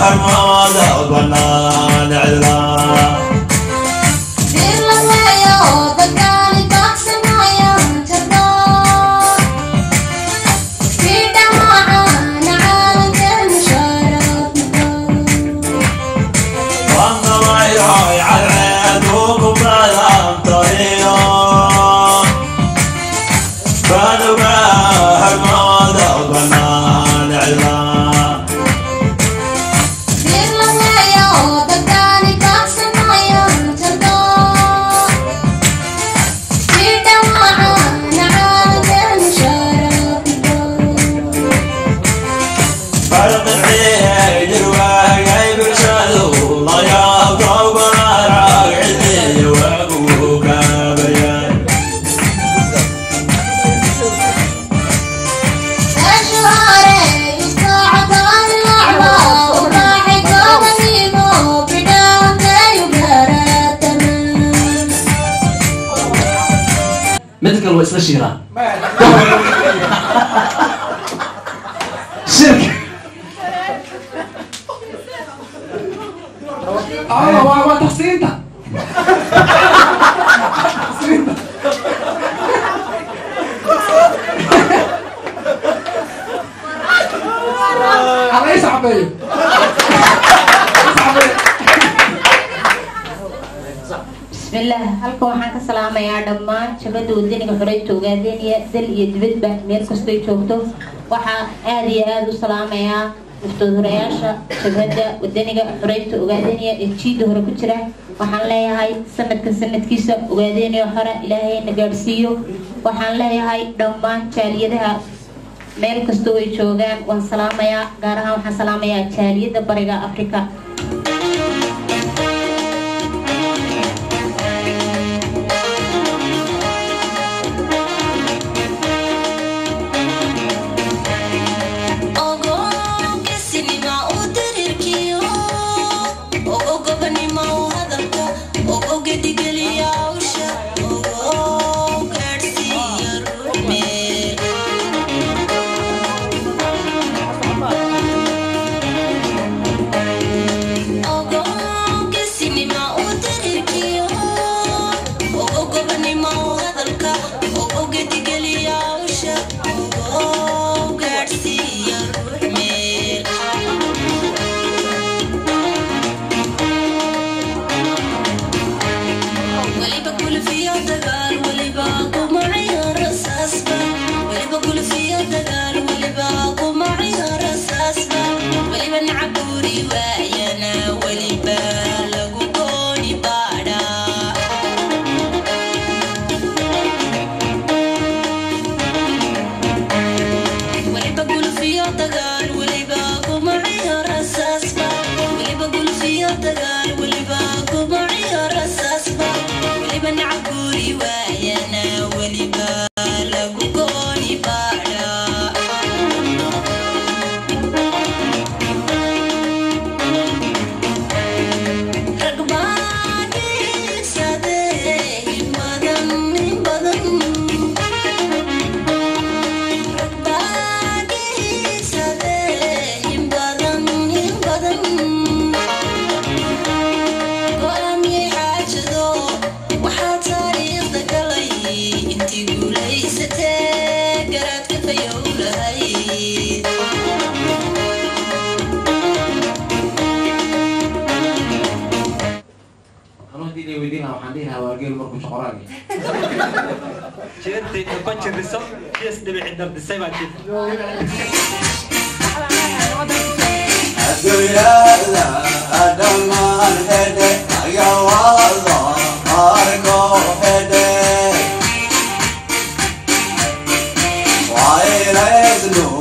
هالماضي بنان عذرا مثل واسم شيران شركة وتحسين ده على ايش عبيه بسم الله halka waxaan ka salaamayaa dhammaan shabada wadaniga xoreyta ogaadeenaya dal iyo dibadba meel kasta ay joogto waxaan aad iyo aad u salaamayaa muftuurayaasha shabada wadaniga xoreyta ogaadeenaya ee jiida hore ku jira waxaan leeyahay sanadkiisa ogaadeenaya hore ilaahay na gaarsiiyo waxaan leeyahay dhammaan jaaliyadaha meel kasta ay joogaan waan salaamayaa gaar ahaan waxaan salaamayaa jaaliyada bariga Afrika Why